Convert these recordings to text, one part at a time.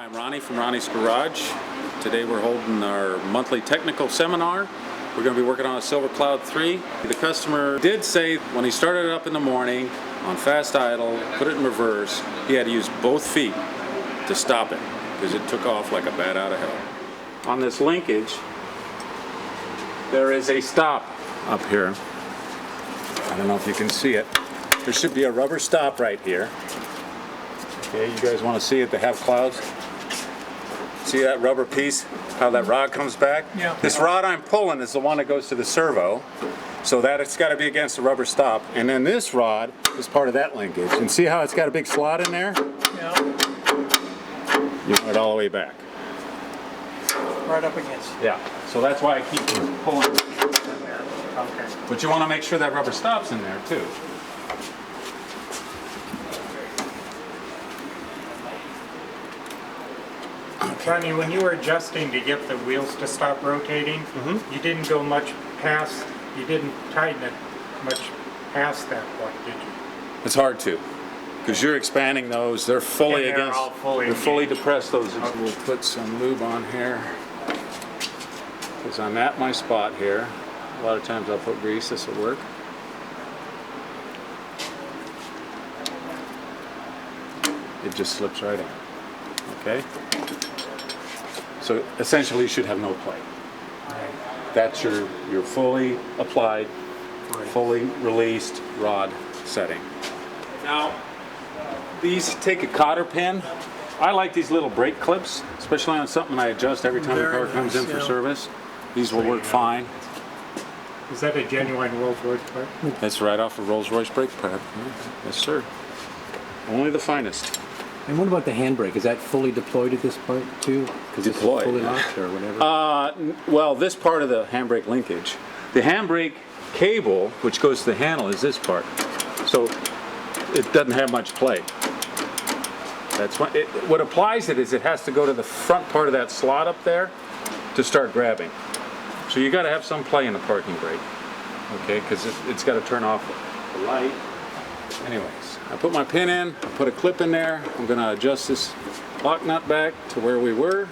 I'm Ronnie from Ronnie's Garage. Today we're holding our monthly technical seminar. We're going to be working on a Silver Cloud 3. The customer did say when he started it up in the morning on fast idle, put it in reverse, he had to use both feet to stop it because it took off like a bat out of hell. On this linkage, there is a stop up here. I don't know if you can see it. There should be a rubber stop right here. Okay, you guys want to see it? They have clouds. See that rubber piece? How that rod comes back? Yeah. This rod I'm pulling is the one that goes to the servo, so that it's got to be against the rubber stop. And then this rod is part of that linkage. And see how it's got a big slot in there? Yeah. You want it all the way back. Right up against. Yeah. So that's why I keep pulling. Okay. But you want to make sure that rubber stop's in there too. Ronnie, when you were adjusting to get the wheels to stop rotating, you didn't go much past, you didn't tighten it much past that point, did you? It's hard to, because you're expanding those. They're fully And they're against. all fully they're fully engaged. depressed. Those. Okay. We'll put some lube on here, because I'm at my spot here. A lot of times I'll put grease. This will work. It just slips right in. Okay. So essentially, you should have no play. That's your fully applied, fully released rod setting. Now, these take a cotter pin. I like these little brake clips, especially on something I adjust every time the car comes in for service. These will work fine. Is that a genuine Rolls-Royce part? That's right off a Rolls-Royce brake pad. Yes, sir. Only the finest. And what about the handbrake? Is that fully deployed at this point too? Because it's Deployed. fully locked or whatever? Well, this part of the handbrake linkage. The handbrake cable, which goes to the handle, is this part. So it doesn't have much play. That's what applies it is it has to go to the front part of that slot up there to start grabbing. So you got to have some play in the parking brake, okay? Because it's got to turn off the light. Anyways, I put my pin in, I put a clip in there. I'm going to adjust this lock nut back to where we were.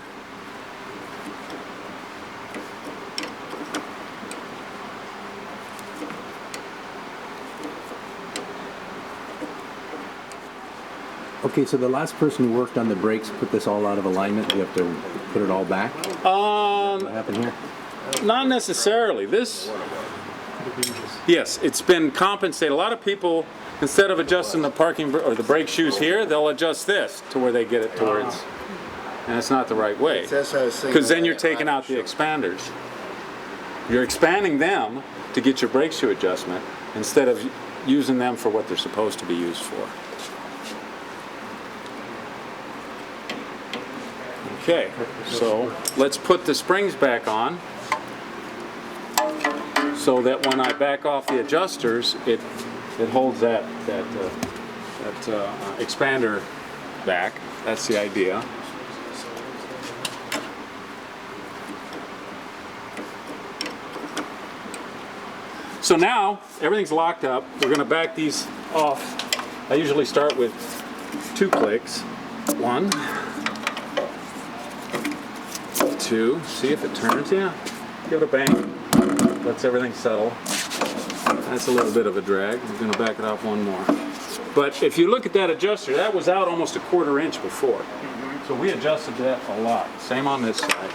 Okay, so the last person who worked on the brakes put this all out of alignment. You have to put it all back? What happened here? Not necessarily. Yes, it's been compensated. A lot of people, instead of adjusting the parking or the brake shoes here, they'll adjust this to where they get it towards, and it's not the right way. Because then you're taking out the expanders. You're expanding them to get your brake shoe adjustment instead of using them for what they're supposed to be used for. Okay, so let's put the springs back on so that when I back off the adjusters, it holds that expander back. That's the idea. So now everything's locked up. We're going to back these off. I usually start with 2 clicks. 1, 2. See if it turns. Yeah. Give it a bang. Lets everything settle. That's a little bit of a drag. We're going to back it off 1 more. But if you look at that adjuster, that was out almost a 1/4 inch before. So we adjusted that a lot. Same on this side.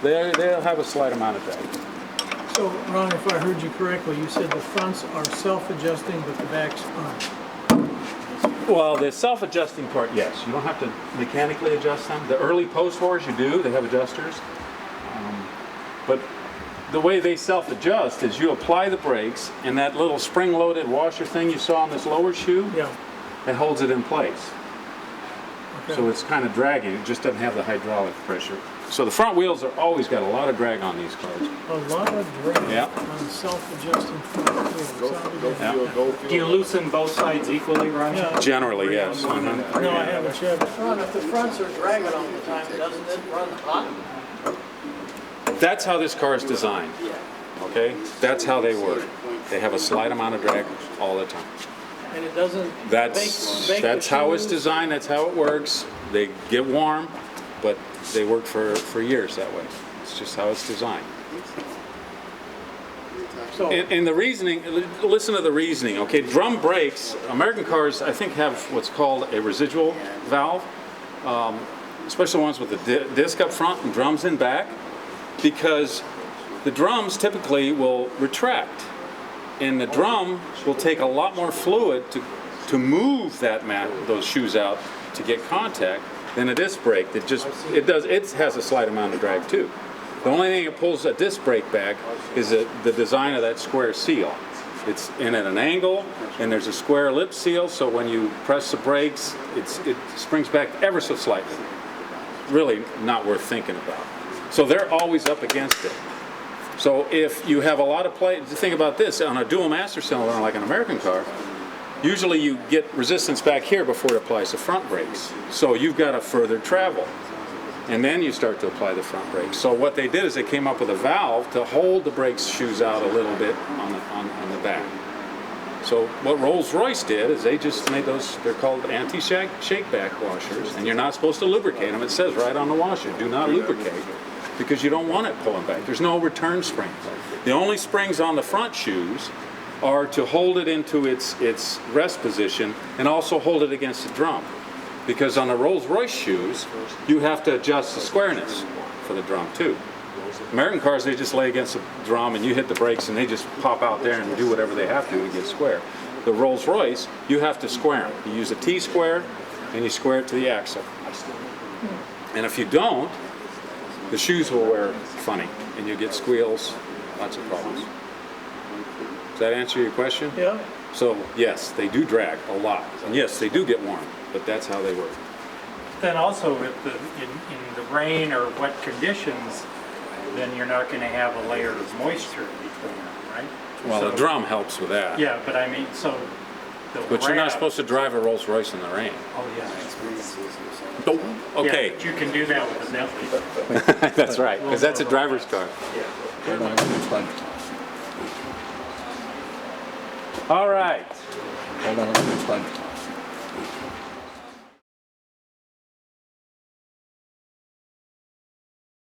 They'll have a slight amount of drag. So, Ron, if I heard you correctly, you said the fronts are self-adjusting, but the backs aren't. Well, the self-adjusting part, yes. You don't have to mechanically adjust them. The early post-wars, you do. They have adjusters. But the way they self-adjust is you apply the brakes, and that little spring-loaded washer thing you saw on this lower shoe, Yeah. it holds it in place. Okay. So it's kind of dragging. It just doesn't have the hydraulic pressure. So the front wheels are always got a lot of drag on these cars. A lot of drag Yeah. on self-adjusting front wheels. How do they- Do you loosen both sides equally, Ronnie? Yeah. Generally, yes. No, I haven't yet. Ron, if the fronts are dragging all the time, doesn't it run hot? That's how this car is designed. Okay? That's how they work. They have a slight amount of drag all the time. And it doesn't That's bake the how it's shoes? designed. That's how it works. They get warm, but they work for years that way. It's just how it's designed. So, And the reasoning, listen to the reasoning, okay? Drum brakes, American cars, I think, have what's called a residual valve, especially ones with the disc up front and drums in back, because the drums typically will retract, and the drum will take a lot more fluid to move those shoes out to get contact than a disc brake that it has a slight amount of drag too. The only thing that pulls a disc brake back is the design of that square seal. It's in at an angle, and there's a square lip seal, so when you press the brakes, it springs back ever so slightly. Really not worth thinking about. So they're always up against it. So if you have a lot of play, think about this, on a dual master cylinder like an American car, usually you get resistance back here before it applies the front brakes. So you've got to further travel. And then you start to apply the front brakes. So what they did is they came up with a valve to hold the brakes shoes out a little bit on the back. So what Rolls-Royce did is they just made those, they're called anti-shake back washers, and you're not supposed to lubricate them. It says right on the washer, do not lubricate, because you don't want it pulling back. There's no return springs. The only springs on the front shoes are to hold it into its rest position and also hold it against the drum. Because on the Rolls-Royce shoes, you have to adjust the squareness for the drum too. American cars, they just lay against the drum and you hit the brakes and they just pop out there and do whatever they have to get square. The Rolls-Royce, you have to square them. You use a T-square and you square it to the axle. And if you don't, the shoes will wear funny and you get squeals, lots of problems. Does that answer your question? yeah, So yes, they do drag a lot. And yes, they do get warm, but that's how they work. Then also in the rain or wet conditions, then you're not going to have a layer of moisture between them, right? Well, So- the drum helps with that. Yeah, but I mean, so the But you're not wrap- supposed to drive a Rolls-Royce in the rain. Oh, yeah. Okay, Yeah, but you can do that with a Bentley. that's right, because that's a driver's car. Hold on, it's fine. All right. Hold on, it's fine.